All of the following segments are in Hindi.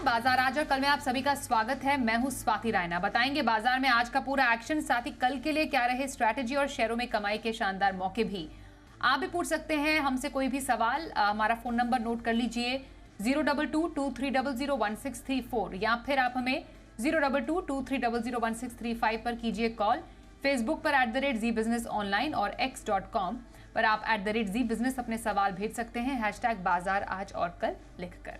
बाजार आज और कल में आप सभी का स्वागत है। मैं हूं स्वाति रायना। बताएंगे बाजार में आज का पूरा एक्शन, साथ ही कल के लिए क्या रहे स्ट्रैटेजी और शेयरों में कमाई के शानदार मौके भी। आप भी पूछ सकते हैं हमसे कोई भी सवाल। हमारा फोन नंबर नोट कर लीजिए 02223001634 या फिर आप हमें 02223001635 पर कीजिए कॉल। फेसबुक पर @ZBusiness ऑनलाइन और x.com पर आप @ZBusiness अपने सवाल भेज सकते हैं #बाजार आज और कल लिखकर।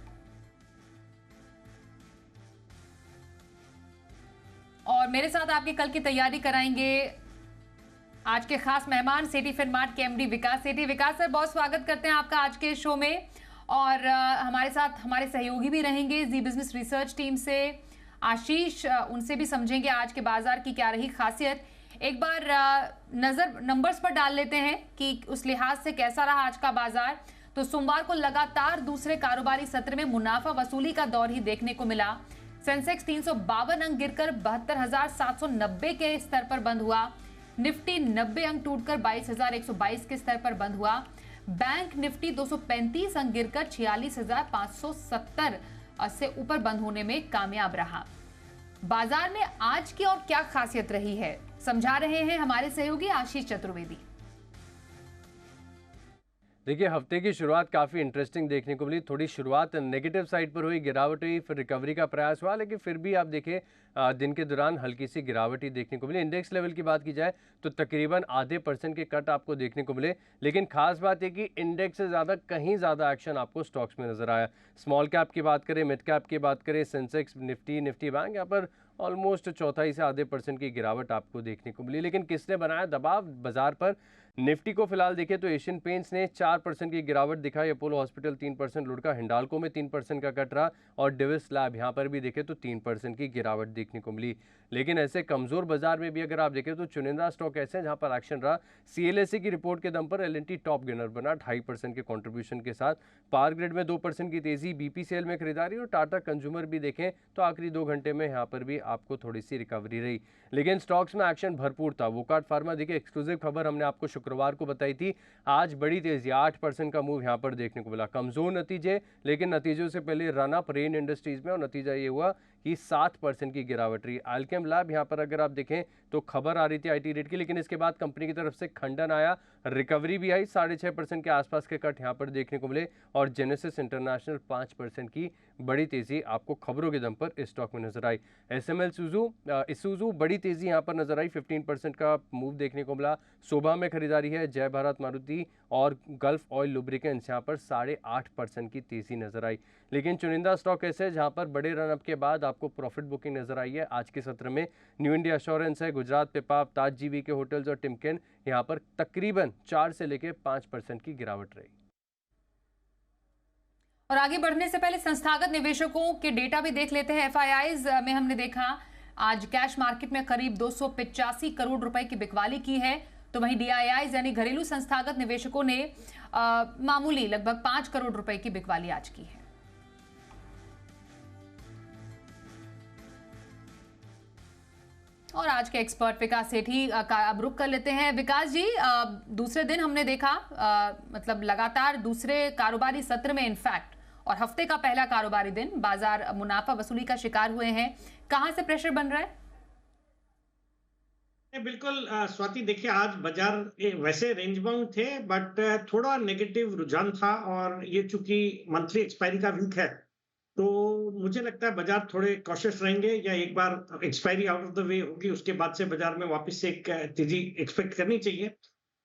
और मेरे साथ आपकी कल की तैयारी कराएंगे आज के खास मेहमान सेठी फिनमार्ट के एमडी विकास सेठी। विकास सर, बहुत स्वागत करते हैं आपका आज के शो में। और हमारे साथ हमारे सहयोगी भी रहेंगे जी बिजनेस रिसर्च टीम से आशीष, उनसे भी समझेंगे आज के बाजार की क्या रही खासियत। एक बार नजर नंबर्स पर डाल लेते हैं कि उस लिहाज से कैसा रहा आज का बाजार। तो सोमवार को लगातार दूसरे कारोबारी सत्र में मुनाफा वसूली का दौर ही देखने को मिला। सेंसेक्स 352 अंक गिरकर 72,790 के स्तर पर बंद हुआ। निफ्टी 90 अंक टूटकर 22,122 के स्तर पर बंद हुआ। बैंक निफ्टी 235 अंक गिरकर 46,570 से ऊपर बंद होने में कामयाब रहा। बाजार में आज की और क्या खासियत रही है, समझा रहे हैं हमारे सहयोगी आशीष चतुर्वेदी। देखिए, हफ्ते की शुरुआत काफ़ी इंटरेस्टिंग देखने को मिली। थोड़ी शुरुआत नेगेटिव साइड पर हुई, गिरावट हुई, फिर रिकवरी का प्रयास हुआ, लेकिन फिर भी आप देखें दिन के दौरान हल्की सी गिरावट ही देखने को मिली। इंडेक्स लेवल की बात की जाए तो तकरीबन आधे % के कट आपको देखने को मिले, लेकिन खास बात है कि इंडेक्स से ज़्यादा कहीं ज़्यादा एक्शन आपको स्टॉक्स में नजर आया। स्मॉल कैप की बात करें, मिड कैप की बात करें, सेंसेक्स, निफ्टी बैंक, यहाँ पर ऑलमोस्ट चौथाई से आधे % की गिरावट आपको देखने को मिली। लेकिन किसने बनाया दबाव बाजार पर? निफ्टी को फिलहाल देखें तो एशियन पेंट्स ने 4% की गिरावट दिखाई, अपोलो हॉस्पिटल 3% लुढ़का, हिंडाल्को में 3% का कट रहा और डिविस लैब यहाँ पर भी देखें तो 3% की गिरावट देखने को मिली। लेकिन ऐसे कमजोर बाजार में भी अगर आप देखें तो चुनिंदा स्टॉक ऐसे हैं जहाँ पर एक्शन रहा। CLSA की रिपोर्ट के दम पर L&T टॉप गेनर बना 2.5% के कॉन्ट्रीब्यूशन के साथ। पावर ग्रिड में 2% की तेजी, BPCL में खरीदारी और टाटा कंज्यूमर भी देखें तो आखिरी 2 घंटे में यहाँ पर भी आपको थोड़ी सी रिकवरी रही। लेकिन स्टॉक्स में एक्शन भरपूर था। वोकार्ड फार्मा देखिए, एक्सक्लूसिव खबर हमने आपको शुक्रवार को बताई थी, आज बड़ी तेजी 8% का मूव यहाँ पर देखने को मिला। कमजोर नतीजे, लेकिन नतीजों से पहले रन अप रेन इंडस्ट्रीज में, और नतीजा ये हुआ कि 7% की गिरावट रही। अल्केम लैब यहाँ पर अगर आप देखें तो खबर आ रही थी IT रेट की, लेकिन इसके बाद कंपनी की तरफ से खंडन आया, रिकवरी भी आई, 6.5% के आसपास के कट यहाँ पर देखने को मिले। और जेनेसिस इंटरनेशनल 5% की बड़ी तेजी आपको खबरों के दम पर इस स्टॉक में नजर आई। SML इसूजू बड़ी तेजी यहाँ पर नजर आई, 15% का मूव देखने को मिला। शोभा में खरीदारी है, जय भारत मारुति और गल्फ ऑयल लुब्रिकेंट्स यहाँ पर 8.5% की तेजी नजर आई। लेकिन चुनिंदा स्टॉक ऐसे जहाँ पर बड़े रनअप के बाद आपको प्रॉफिट बुकिंग नजर आई है आज के सत्र में। न्यू इंडिया एश्योरेंस है, गुजरात पेपाप, ताज जीवी के होटल्स और टिमकेन यहाँ पर तकरीबन 4 से लेकर 5% की गिरावट रही। और आगे बढ़ने से पहले संस्थागत निवेशकों के डेटा भी देख लेते हैं। FIIs में हमने देखा आज कैश मार्केट में करीब 285 करोड़ रुपए की बिकवाली की है, तो वहीं DIIs यानी घरेलू संस्थागत निवेशकों ने मामूली लगभग 5 करोड़ रुपए की बिकवाली आज की है। और आज के एक्सपर्ट विकास सेठी का अब रुख कर लेते हैं। विकास जी, दूसरे दिन हमने देखा मतलब लगातार दूसरे कारोबारी सत्र में इनफैक्ट और हफ्ते का पहला कारोबारी दिन बाजार मुनाफा वसूली का शिकार हुए हैं। कहां से प्रेशर बन रहा है? बिल्कुल स्वाति, देखिए आज बाजार वैसे रेंज बाउंड थे, बट थोड़ा नेगेटिव रुझान था, और ये चूंकि मंथली एक्सपायरी का वीक है तो मुझे लगता है बाजार थोड़े कॉशियस रहेंगे, या एक बार expiry out of the way होगी उसके बाद से बाजार में वापस से एक तेजी एक्सपेक्ट करनी चाहिए।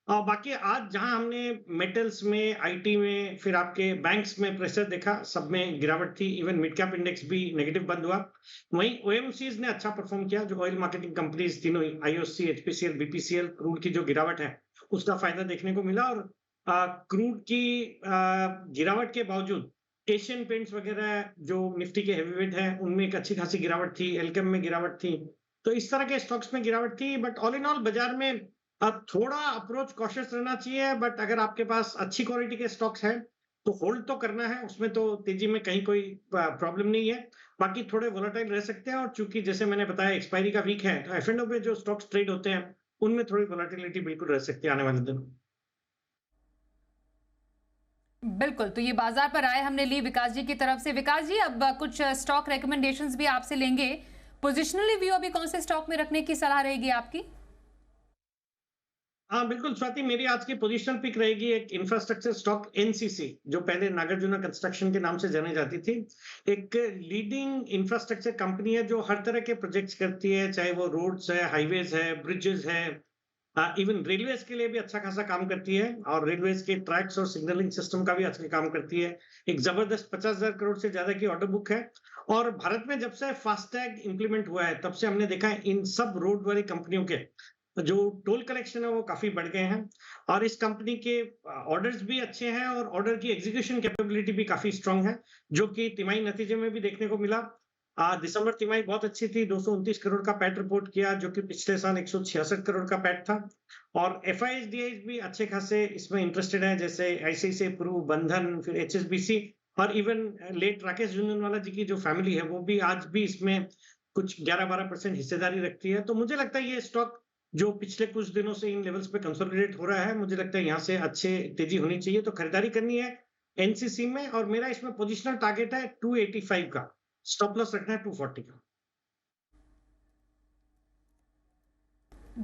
बाकी आज जहां हमने मेटल्स में, IT में, फिर आपके बैंक्स में प्रेशर देखा, सब में गिरावट थी। इवन मिड कैप इंडेक्स भी नेगेटिव बंद हुआ। वहीं OMCs ने अच्छा परफॉर्म किया, जो ऑयल मार्केटिंग कंपनीज तीनों, IOC, HPCL, BPCL, क्रूड की जो गिरावट है उसका फायदा देखने को मिला। और क्रूड की गिरावट के बावजूद एशियन पेंट्स वगैरह जो निफ्टी के हेवीवेट है उनमें एक अच्छी खासी गिरावट थी, एल्केम में गिरावट थी, तो इस तरह के स्टॉक्स में गिरावट थी। बट ऑल इन ऑल बाजार में अब थोड़ा अप्रोच कॉशियस रहना चाहिए। बट अगर आपके पास अच्छी क्वालिटी के स्टॉक्स हैं तो होल्ड तो करना है, उसमें तो तेजी में कहीं कोई प्रॉब्लम नहीं है। बाकी थोड़े वोलेटाइल रह सकते हैं, और चूंकि जैसे मैंने बताया एक्सपायरी का वीक है तो F&O में जो स्टॉक्स ट्रेड होते हैं उनमें थोड़ी वोलेटिलिटी बिल्कुल रह सकती है आने वाले दिनों। बिल्कुल, तो ये बाजार पर आए हमने ली विकास जी की तरफ से। विकास जी, अब कुछ स्टॉक रिकमेंडेशंस भी आपसे लेंगे। पोजिशनली व्यू अभी कौन से स्टॉक में रखने की सलाह रहेगी आपकी? हाँ, बिल्कुल स्वाति, मेरी आज की पोजीशनल पिक रहेगी एक इंफ्रास्ट्रक्चर स्टॉक एनसीसी, जो पहले नागार्जुना कंस्ट्रक्शन के नाम से जानी जाती थी। एक लीडिंग इंफ्रास्ट्रक्चर कंपनी है जो हर तरह के प्रोजेक्ट्स करती है, चाहे वो रोड्स है, हाईवेज है, ब्रिजेस है, इवन रेलवेज के लिए भी अच्छा खासा काम करती है, और रेलवेज के ट्रैक्स और सिग्नलिंग सिस्टम का भी अच्छा काम करती है। एक जबरदस्त 50,000 करोड़ से ज्यादा की ऑर्डर बुक है। और भारत में जब से फास्टैग इंप्लीमेंट हुआ है, तब से हमने देखा है इन सब रोड वाली कंपनियों के जो टोल कलेक्शन है वो काफी बढ़ गए हैं, और इस कंपनी के ऑर्डर्स भी अच्छे हैं और ऑर्डर की एग्जीक्यूशन कैपेबिलिटी भी काफी स्ट्रांग है, जो कि तिमाही नतीजे में भी देखने को मिला। दिसंबर तिमाही बहुत अच्छी थी, 229 करोड़ का पैट रिपोर्ट किया, जो कि पिछले साल 166 करोड़ का पैट था। और एफआईआईज डीआईज भी अच्छे खासे इसमें इंटरेस्टेड है, जैसे आईसीआईसीआई प्रू, बंधन, फिर एचएसबीसी, और इवन लेट राकेश झुनझुनवाला जी की जो फैमिली है वो भी आज भी इसमें कुछ 11-12% हिस्सेदारी रखती है। तो मुझे लगता है ये स्टॉक जो पिछले कुछ दिनों से इन लेवल्स पे कंसोलिडेट हो रहा है, मुझे लगता है यहाँ से अच्छे तेजी होनी चाहिए, तो खरीदारी करनी है एनसीसी में। और मेरा इसमें पोजिशनल टारगेट है 285 का, स्टॉप लॉस रखना है 240 का।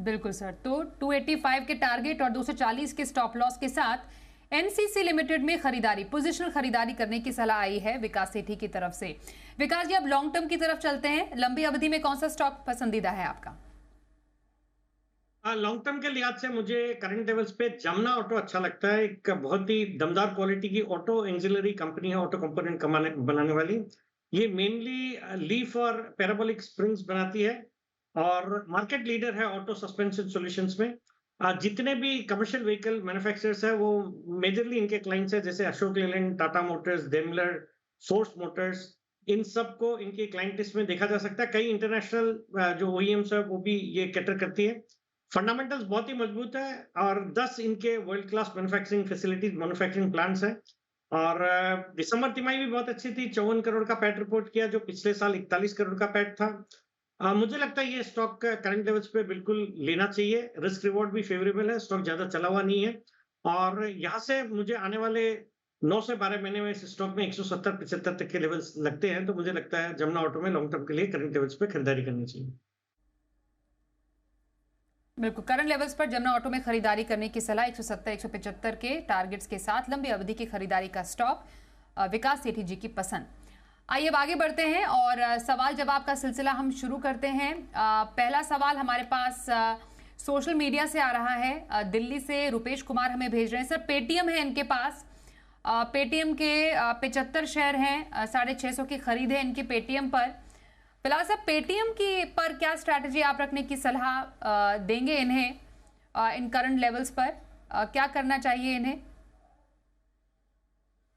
बिल्कुल सर, तो 285 के टारगेट और 240 के स्टॉप लॉस के साथ एनसीसी लिमिटेड में खरीदारी, पोजिशनल खरीदारी करने की सलाह आई है विकास सेठी की तरफ से। विकास जी, अब लॉन्ग टर्म की तरफ चलते हैं। लंबी अवधि में कौन सा स्टॉक पसंदीदा है आपका? लॉन्ग टर्म के लिहाज से मुझे करंट लेवल्स पे जमुना ऑटो अच्छा लगता है। एक बहुत ही दमदार क्वालिटी की ऑटो एक्सिलरी कंपनी है, ऑटो कंपोनेंट बनाने वाली। ये मेनली लीफ और पैराबोलिक स्प्रिंग्स बनाती है, और मार्केट लीडर है ऑटो सस्पेंशन सॉल्यूशंस में। जितने भी कमर्शियल व्हीकल मैन्युफैक्चरर्स है वो मेजरली इनके क्लाइंट्स है, जैसे Ashok Leyland, Tata motors, Daimler, Force motors, इन सबको इनके क्लाइंट लिस्ट में देखा जा सकता है। कई इंटरनेशनल जो ओईएम्स है वो भी ये कैटर करती है। फंडामेंटल्स बहुत ही मजबूत है, और 10 इनके world class manufacturing facilities, manufacturing plants हैं। और दिसंबर तिमाही भी बहुत अच्छी थी, 54 करोड़ का पैट रिपोर्ट किया, जो पिछले साल 41 करोड़ का पैट था। मुझे लगता है ये स्टॉक करंट लेवल्स पे बिल्कुल लेना चाहिए, रिस्क रिवॉर्ड भी फेवरेबल है, स्टॉक ज्यादा चला हुआ नहीं है, और यहाँ से मुझे आने वाले 9 से 12 महीने में इस स्टॉक में 170-75 तक के लेवल्स लगते हैं। तो मुझे लगता है जमुना ऑटो में लॉन्ग टर्म के लिए करंट लेवल्स पे खरीदारी करनी चाहिए। बिल्कुल, करंट लेवल्स पर जमुना ऑटो में खरीदारी करने की सलाह, 170-175 के टारगेट्स के साथ लंबी अवधि की खरीदारी का स्टॉक, विकास सेठी जी की पसंद। आइए अब आगे बढ़ते हैं और सवाल जवाब का सिलसिला हम शुरू करते हैं। पहला सवाल हमारे पास सोशल मीडिया से आ रहा है। दिल्ली से रुपेश कुमार हमें भेज रहे हैं। सर, पेटीएम है इनके पास, पेटीएम के 75 शेयर हैं, 650 की खरीद है इनकी पेटीएम पर। फिलहाल सर, पेटीएम की पर क्या स्ट्रैटेजी आप रखने की सलाह देंगे इन्हें इन करंट लेवल्स पर? क्या करना चाहिए इन्हें?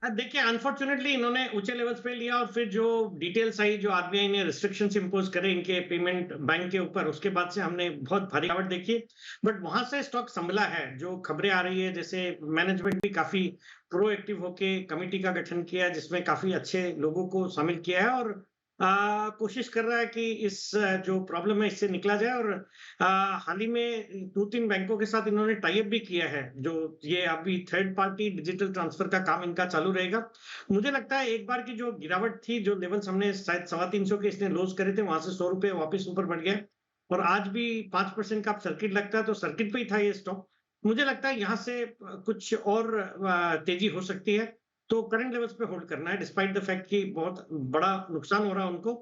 देखिए, अनफॉर्चुनेटली इन्होंने ऊंचे लेवल्स पे लिया, और फिर जो डिटेल्स आई, जो आरबीआई ने रिस्ट्रिक्शंस इंपोज करे इनके पेमेंट बैंक के ऊपर, उसके बाद से हमने बहुत भारी गिरावट देखी। बट वहां से स्टॉक संभला है। जो खबरें आ रही है, जैसे मैनेजमेंट भी काफी प्रोएक्टिव होके कमिटी का गठन किया है, जिसमें काफी अच्छे लोगों को शामिल किया है, और कोशिश कर रहा है कि इस जो प्रॉब्लम है इससे निकला जाए। और हाल ही में 2-3 बैंकों के साथ इन्होंने टाई अप भी किया है, जो ये अभी थर्ड पार्टी डिजिटल ट्रांसफर का काम इनका चालू रहेगा। मुझे लगता है एक बार की जो गिरावट थी, जो लेवल्स हमने शायद 350 के इसने लोज करे थे, वहां से 100 रुपए वापस ऊपर बढ़ गया, और आज भी 5% का सर्किट लगता है, तो सर्किट पे ही था ये स्टॉक। मुझे लगता है यहाँ से कुछ और तेजी हो सकती है, तो करंट लेवल्स पे होल्ड करना है, डिस्पाइट द फैक्ट कि बहुत बड़ा नुकसान हो रहा है उनको,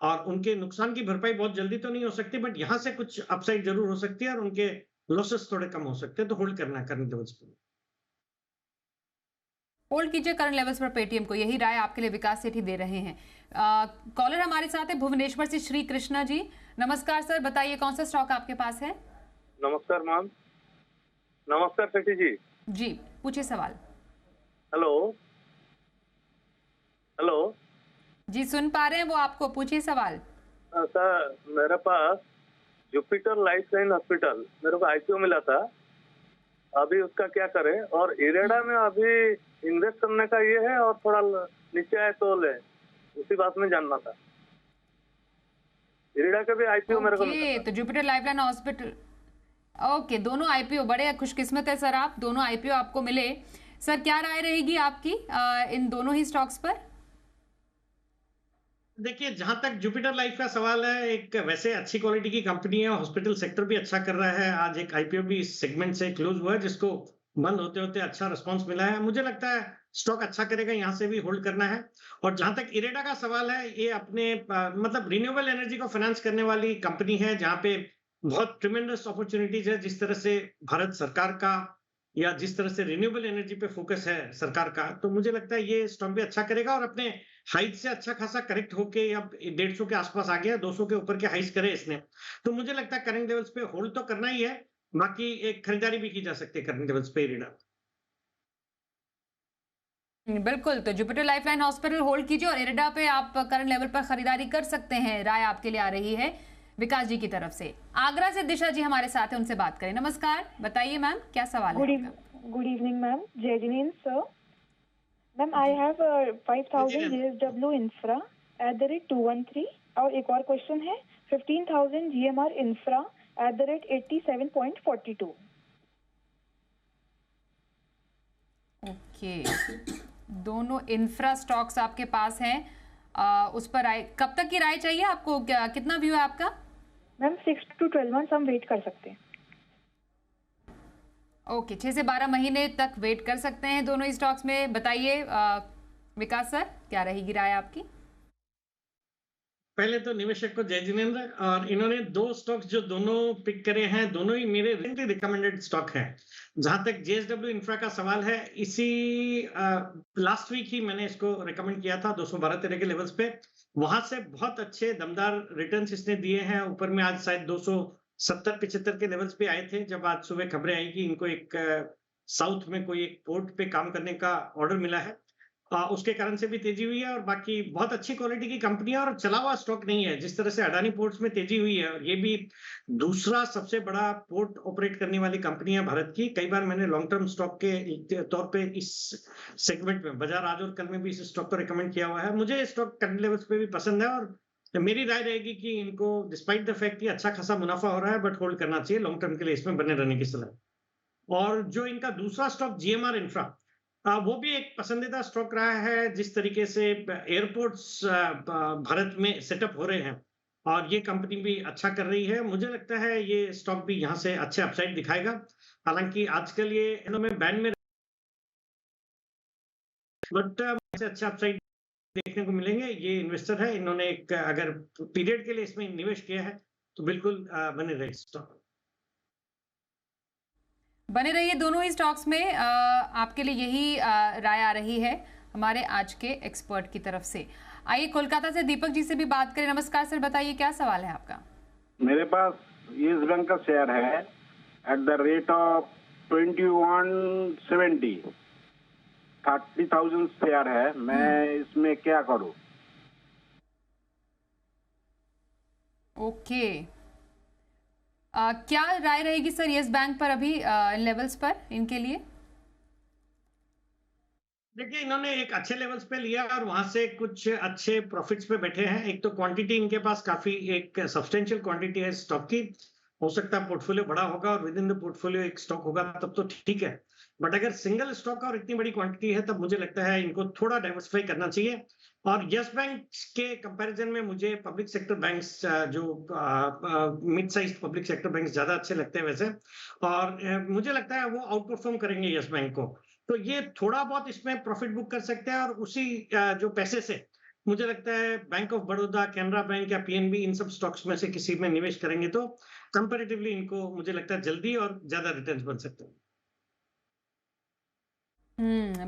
और उनके नुकसान की भरपाई बहुत जल्दी तो नहीं हो सकती, बट यहाँ से कुछ अपसाइड जरूर हो सकती है, और उनके लॉसेस थोड़े कम हो सकते हैं, तो होल्ड करना है करंट लेवल्स पे। होल्ड कीजिए करंट लेवल्स पर पेटीएम को, यही राय आपके लिए विकास सेठी दे रहे हैं। कॉलर हमारे साथ है भुवनेश्वर से श्री कृष्णा जी। नमस्कार सर, बताइए कौन सा स्टॉक आपके पास है? नमस्कार मैम। नमस्कार सेठी जी। जी, पूछिए सवाल। हेलो हेलो जी, सुन पा रहे हैं वो आपको, पूछिए सवाल। सर, मेरे पास जुपिटर लाइफ साइंस हॉस्पिटल, मेरे को आईपीओ मिला था, अभी उसका क्या करें? और इरेडा में अभी इन्वेस्ट करने का ये है, और थोड़ा नीचे आए तो ले, उसी बात में जानना था। इरेडा का भी आईपीओ मेरे को मिला था। तो जुपिटर लाइफलाइन हॉस्पिटल, ओके, दोनों आईपीओ, बड़े खुशकिस्मत है सर आप, दोनों आईपीओ आपको मिले। सर क्या राय रहेगी आपकी इन दोनों ही स्टॉक्स पर? देखिए, जहां तक जुपिटर लाइफ का सवाल है, एक वैसे अच्छी क्वालिटी की कंपनी है, हॉस्पिटल सेक्टर भी अच्छा कर रहा है। आज एक आईपीओ भी इस सेगमेंट से क्लोज हुआ है, जिसको बंद होते होते अच्छा रिस्पांस मिला है। मुझे लगता है स्टॉक अच्छा करेगा, यहाँ से भी होल्ड करना है। और जहां तक इरेडा का सवाल है, ये अपने मतलब रिन्यूएबल एनर्जी को फाइनेंस करने वाली कंपनी है, जहां पे बहुत ट्रिमेंडस अपॉर्चुनिटीज है। जिस तरह से भारत सरकार का या जिस तरह से रिन्यूएबल एनर्जी पे फोकस है सरकार का, तो मुझे लगता है ये स्टॉक भी अच्छा करेगा और अपने हाइट से अच्छा खासा करेक्ट होके अब 150 के आसपास आ गया, 200 के ऊपर के हाइस करे इसने। तो मुझे लगता है करंट लेवल्स पे होल्ड तो करना ही है, बाकी एक खरीदारी भी की जा सकती है करंट लेवल्स पे इरेडा। बिल्कुल, तो जुपिटर लाइफलाइन हॉस्पिटल होल्ड कीजिए और इरेडा पे आप करंट लेवल पर खरीदारी कर सकते हैं। राय आपके लिए आ रही है विकास जी की तरफ से। आगरा से दिशा जी हमारे साथ हैं, उनसे बात करें। नमस्कार, बताइए मैम क्या सवाल है आपका? गुड इवनिंग मैम, जय Jinendra sir. Ma'am I have 5000 JSW infra @213 और एक और क्वेश्चन है 15,000 GMR इंफ्रा @87.42। ओके, दोनों इंफ्रा स्टॉक्स आपके पास हैं। उस पर राय कब तक की राय चाहिए आपको? कितना व्यू है आपका? मैम 6 to 12 months हम वेट कर सकते हैं। ओके, 6 से 12 महीने तक वेट कर सकते हैं दोनों ही स्टॉक्स में। बताइए विकास सर क्या रहेगी राय आपकी? पहले तो निवेशक को जय जिनेंद्र। और इन्होंने 2 स्टॉक्स जो दोनों पिक करे हैं, दोनों ही मेरे रिसेंटली रिकमेंडेड स्टॉक हैं। जहां तक जेएसडब्ल्यू इंफ्रा का सवाल है, इसी लास्ट वीक ही मैंने इसको रिकमेंड किया था 212-13 के लेवल्स पे। वहां से बहुत अच्छे दमदार रिटर्न्स इसने दिए हैं। ऊपर में आज शायद 270-75 के लेवल्स पे आए थे, जब आज सुबह खबरें आई कि इनको एक साउथ में कोई एक पोर्ट पे काम करने का ऑर्डर मिला है। उसके कारण से भी तेजी हुई है। और बाकी बहुत अच्छी क्वालिटी की कंपनी है और चला हुआ स्टॉक नहीं है। जिस तरह से अडानी पोर्ट्स में तेजी हुई है, और ये भी दूसरा सबसे बड़ा पोर्ट ऑपरेट करने वाली कंपनी है भारत की। कई बार मैंने लॉन्ग टर्म स्टॉक के तौर पे इस सेगमेंट में बाजार आज और कल में भी इस स्टॉक को रिकमेंड किया हुआ है। मुझे स्टॉक करंट लेवल्स पे भी पसंद है और मेरी राय रहेगी कि इनको डिस्पाइट द फैक्ट कि अच्छा खासा मुनाफा हो रहा है, बट होल्ड करना चाहिए लॉन्ग टर्म के लिए, इसमें बने रहने की सलाह। और जो इनका दूसरा स्टॉक जीएमआर इंफ्रा, वो भी एक पसंदीदा स्टॉक रहा है। जिस तरीके से एयरपोर्ट्स भारत में सेटअप हो रहे हैं और ये कंपनी भी अच्छा कर रही है, मुझे लगता है ये स्टॉक भी यहाँ से अच्छे अपसाइड दिखाएगा। हालांकि आजकल ये इन्होंने बैन में, बट अच्छा अपसाइड देखने को मिलेंगे। ये इन्वेस्टर है, इन्होंने एक अगर पीरियड के लिए इसमें निवेश किया है तो बिल्कुल बने रहे स्टॉक। बने रहिए दोनों ही स्टॉक्स में। आपके लिए यही राय आ रही है हमारे आज के एक्सपर्ट की तरफ से। आइए कोलकाता से दीपक जी से भी बात करें। नमस्कार सर, बताइए क्या सवाल है आपका? मेरे पास येस बैंक का शेयर है @ 2170, 30,000 शेयर है। मैं इसमें क्या करूं? ओके, क्या राय रहेगी सर येस बैंक पर अभी लेवल्स पर इनके लिए? देखिए, इन्होंने एक अच्छे लेवल्स पे लिया और वहां से कुछ अच्छे प्रॉफिट्स पे बैठे हैं। एक तो क्वांटिटी इनके पास काफी एक सब्सटेंशियल क्वांटिटी है स्टॉक की। हो सकता है पोर्टफोलियो बड़ा होगा और विद इन द पोर्टफोलियो एक स्टॉक होगा, तब तो ठीक है। बट अगर सिंगल स्टॉक और इतनी बड़ी क्वांटिटी है, तब मुझे लगता है इनको थोड़ा डाइवर्सिफाई करना चाहिए। और यस बैंक के कंपैरिजन में मुझे पब्लिक सेक्टर बैंक्स, जो mid size public sector banks ज्यादा अच्छे लगते हैं वैसे। और मुझे लगता है वो आउट परफॉर्म करेंगे यस बैंक को। तो ये थोड़ा बहुत इसमें प्रॉफिट बुक कर सकते हैं। और उसी जो पैसे से मुझे लगता है bank of Baroda, Canara bank या पीएनबी, इन सब स्टॉक्स में से किसी में निवेश करेंगे तो कंपैरेटिवली इनको मुझे लगता है जल्दी और ज्यादा रिटर्न्स बन सकते हैं।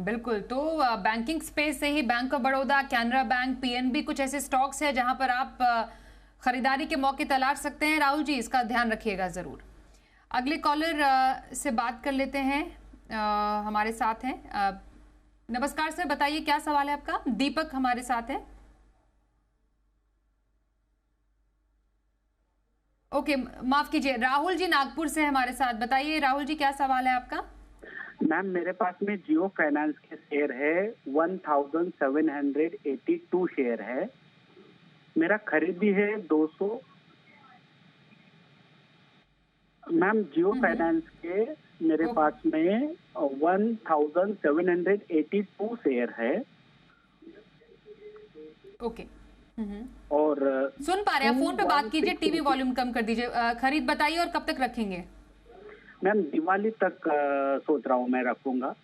बिल्कुल। तो बैंकिंग स्पेस से ही bank of Baroda, Canara bank, PNB कुछ ऐसे स्टॉक्स हैं जहां पर आप खरीदारी के मौके तलाश सकते हैं। राहुल जी इसका ध्यान रखिएगा जरूर। अगले कॉलर से बात कर लेते हैं, हमारे साथ हैं। नमस्कार सर, बताइए क्या सवाल है आपका? दीपक हमारे साथ है। ओके, माफ कीजिए, राहुल जी नागपुर से हमारे साथ। बताइए राहुल जी क्या सवाल है आपका? मैम मेरे पास में जियो फाइनेंस के शेयर है 1782 शेयर है। मेरा खरीदी है 200। मैम जियो फाइनेंस के मेरे पास में 1782 शेयर है। ओके। और सुन पा रहे हैं? फोन पे बात कीजिए, टीवी वॉल्यूम कम कर दीजिए। खरीद बताइए और कब तक रखेंगे? मैम दिवाली तक सोच रहा हूँ मैं रखूंगा,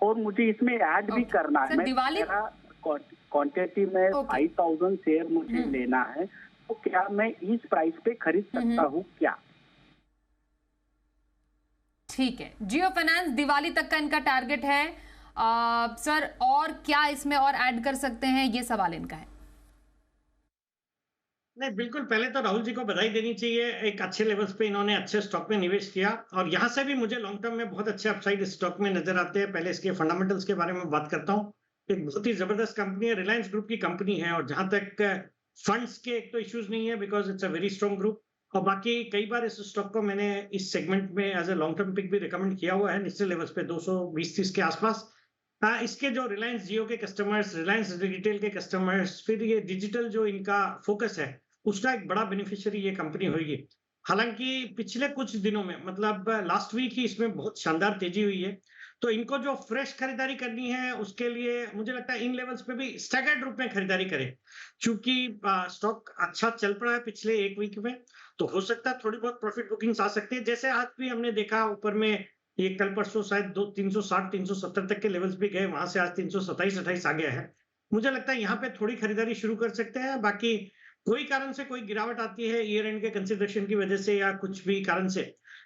और मुझे इसमें ऐड भी करना है। सर, दिवाली क्वांटिटी में 5000 शेयर मुझे लेना है, तो क्या मैं इस प्राइस पे खरीद सकता हूँ क्या? ठीक है। जियो फाइनेंस दिवाली तक का इनका टारगेट है। सर और क्या इसमें और ऐड कर सकते हैं, ये सवाल इनका है। नहीं, बिल्कुल। पहले तो राहुल जी को बधाई देनी चाहिए, एक अच्छे लेवल्स पे इन्होंने अच्छे स्टॉक में निवेश किया, और यहाँ से भी मुझे लॉन्ग टर्म में बहुत अच्छे अपसाइड स्टॉक में नजर आते हैं। पहले इसके फंडामेंटल्स के बारे में बात करता हूँ। एक बहुत ही जबरदस्त कंपनी है, रिलायंस ग्रुप की कंपनी है, और जहां तक फंड्स के एक तो इश्यूज नहीं है, because it's a very strong group. और बाकी कई बार इस स्टॉक को मैंने इस सेगमेंट में as a long term pick भी रिकमेंड किया हुआ है, निचले लेवल्स पे 220-30 के आसपास। इसके जो रिलायंस जियो के कस्टमर्स, रिलायंस रिटेल के कस्टमर्स, फिर ये डिजिटल जो इनका फोकस है, उसका एक बड़ा बेनिफिशियरी ये कंपनी होगी। हालांकि पिछले कुछ दिनों में, मतलब लास्ट वीक ही इसमें बहुत शानदार तेजी हुई है, तो इनको जो फ्रेश खरीदारी करनी है उसके लिए मुझे लगता है इन लेवल्स पे भी स्टैगर्ड रूप में खरीदारी करें, क्योंकि स्टॉक अच्छा चल पड़ा है पिछले एक वीक में, तो हो सकता है थोड़ी बहुत प्रॉफिट बुकिंग्स आ सकती है। जैसे आज भी हमने देखा ऊपर में, ये कल परसों शायद 360-370 तक के लेवल्स भी गए, वहां से आज 327-28 आ गया है। मुझे लगता है यहाँ पे थोड़ी खरीदारी शुरू कर सकते हैं। बाकी कोई कारण से कोई गिरावट आती है ईयर एंड के कंसिडरेशन की वजह से या कुछ भी कारण से,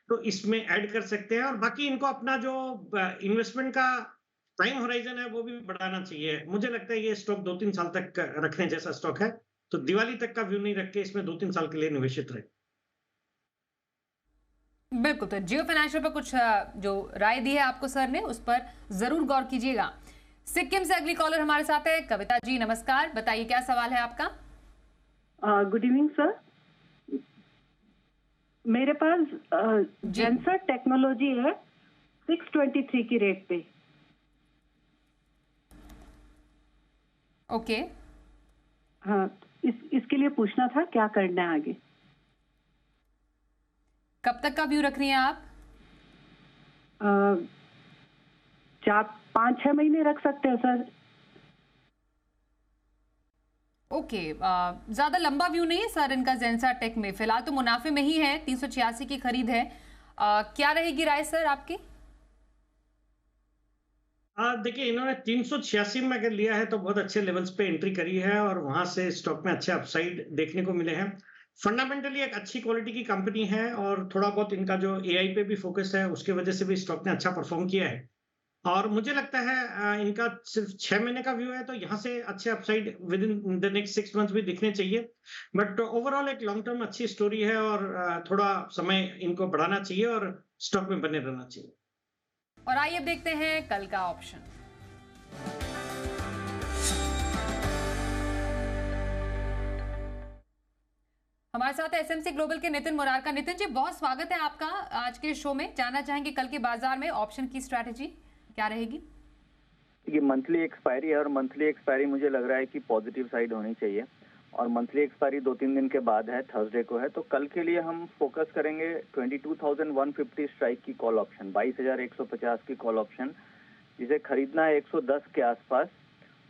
तो इसमें ऐड कर सकते हैं। और बाकी इनको अपना जो इन्वेस्टमेंट का टाइम होराइजन है वो भी बढ़ाना चाहिए। मुझे लगता है ये स्टॉक 2-3 साल तक रखने जैसा स्टॉक है, तो दिवाली तक का व्यू नहीं रख के इसमें 2-3 साल के लिए निवेशित रहे। बिल्कुल। तो जियो फाइनेंशियल पर कुछ जो राय दी है आपको सर ने, उस पर जरूर गौर कीजिएगा। सिक्किम से अगली कॉलर हमारे साथ है कविता जी। नमस्कार, बताइए क्या सवाल है आपका? Good evening sir. मेरे पास जेंसर टेक्नोलॉजी है 623 की रेट पे। ओके। हाँ, इसके लिए पूछना था क्या करना है आगे। कब तक का व्यू रख रही हैं आप? 4-5-6 महीने रख सकते हैं सर। ओके। ज्यादा लंबा व्यू नहीं है सर इनका जेंसर टेक में। फिलहाल तो मुनाफे में ही है, 386 की खरीद है। क्या रहेगी राय सर आपकी? देखिए, इन्होंने 386 में अगर लिया है तो बहुत अच्छे लेवल्स पे एंट्री करी है, और वहां से स्टॉक में अच्छे अपसाइड देखने को मिले हैं। फंडामेंटली एक अच्छी क्वालिटी की कंपनी है, और थोड़ा बहुत इनका जो एआई पे भी फोकस है उसके वजह से भी स्टॉक ने अच्छा परफॉर्म किया है। और मुझे लगता है इनका सिर्फ 6 महीने का व्यू है, तो यहाँ से अच्छे upside with in the next 6 months भी दिखने चाहिए। बट ओवरऑल एक लॉन्ग टर्म अच्छी स्टोरी है, और थोड़ा समय इनको बढ़ाना चाहिए और स्टॉक में बने रहना चाहिए। और आइए अब देखते हैं कल का ऑप्शन। हमारे साथ एसएमसी ग्लोबल के नितिन मुरारका। नितिन जी, बहुत स्वागत है आपका आज के शो में। जानना चाहेंगे कल के बाजार में ऑप्शन की स्ट्रैटेजी क्या रहेगी? ये मंथली एक्सपायरी है, और मंथली एक्सपायरी मुझे लग रहा है कि पॉजिटिव साइड होनी चाहिए, और मंथली एक्सपायरी 2-3 दिन के बाद है, थर्सडे को है। तो कल के लिए हम फोकस करेंगे 22,150 स्ट्राइक की कॉल ऑप्शन, 22,150 की कॉल ऑप्शन, जिसे खरीदना है 110 के आसपास,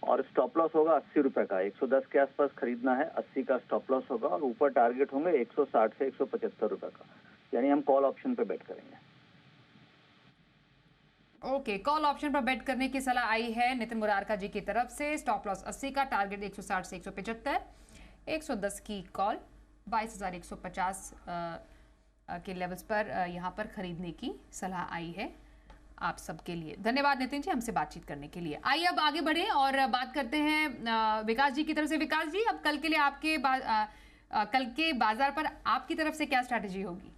और स्टॉप लॉस होगा 80 रुपए का। 110 के आसपास खरीदना है, 80 का स्टॉप लॉस होगा, और ऊपर टारगेट होंगे 160 से 175 रुपए का। यानी हम कॉल ऑप्शन पे बेट करेंगे। ओके, कॉल ऑप्शन पर बेट करने की सलाह आई है नितिन मुरारका जी की तरफ से। स्टॉप लॉस 80 का, टारगेट 160 से 175, 110 की कॉल, 22,150 के लेवल्स पर यहाँ पर खरीदने की सलाह आई है आप सबके लिए। धन्यवाद नितिन जी हमसे बातचीत करने के लिए। आइए अब आगे बढ़े और बात करते हैं विकास जी की तरफ से। विकास जी, अब कल के लिए कल के बाजार पर आपकी तरफ से क्या स्ट्रैटेजी होगी?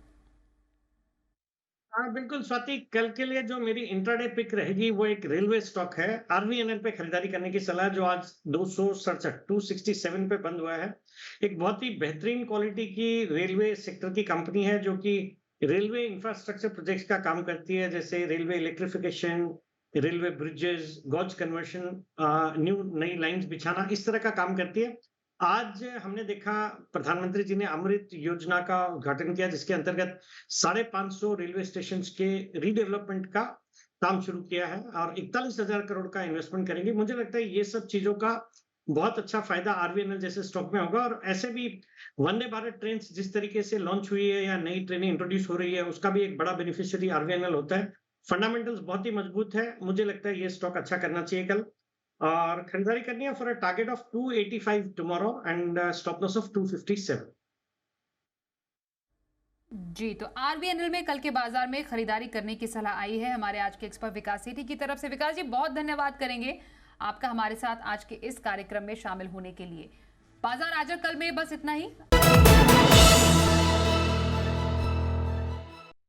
हाँ बिल्कुल स्वाति, कल के लिए जो मेरी इंट्राडे पिक रहेगी वो एक रेलवे स्टॉक है। आरवीएनएल पे खरीदारी करने की सलाह, जो आज 267 पे बंद हुआ है। एक बहुत ही बेहतरीन क्वालिटी की रेलवे सेक्टर की कंपनी है, जो कि रेलवे इंफ्रास्ट्रक्चर प्रोजेक्ट्स का काम करती है, जैसे railway electrification, railway bridges, gauge conversion, नई लाइंस बिछाना, इस तरह का काम करती है। आज हमने देखा प्रधानमंत्री जी ने अमृत योजना का उद्घाटन किया, जिसके अंतर्गत 550 रेलवे स्टेशन के रीडेवलपमेंट का काम शुरू किया है और 41,000 करोड़ का इन्वेस्टमेंट करेंगे। मुझे लगता है ये सब चीजों का बहुत अच्छा फायदा आरवीएनएल जैसे स्टॉक में होगा। और ऐसे भी वंदे भारत ट्रेन जिस तरीके से लॉन्च हुई है या नई ट्रेनें इंट्रोड्यूस हो रही है, उसका भी एक बड़ा बेनिफिशियरी आरवीएनएल होता है। फंडामेंटल्स बहुत ही मजबूत है, मुझे लगता है ये स्टॉक अच्छा करना चाहिए कल। और खरीदारी करनी है for a target of 285 tomorrow and stop loss of 257। जी, तो आरवीएनएल में कल के बाजार में खरीदारी करने की सलाह आई है हमारे आज के एक्सपर्ट विकास सेठी की तरफ से। विकास जी, बहुत धन्यवाद करेंगे आपका हमारे साथ आज के इस कार्यक्रम में शामिल होने के लिए। बाजार आज और कल में बस इतना ही।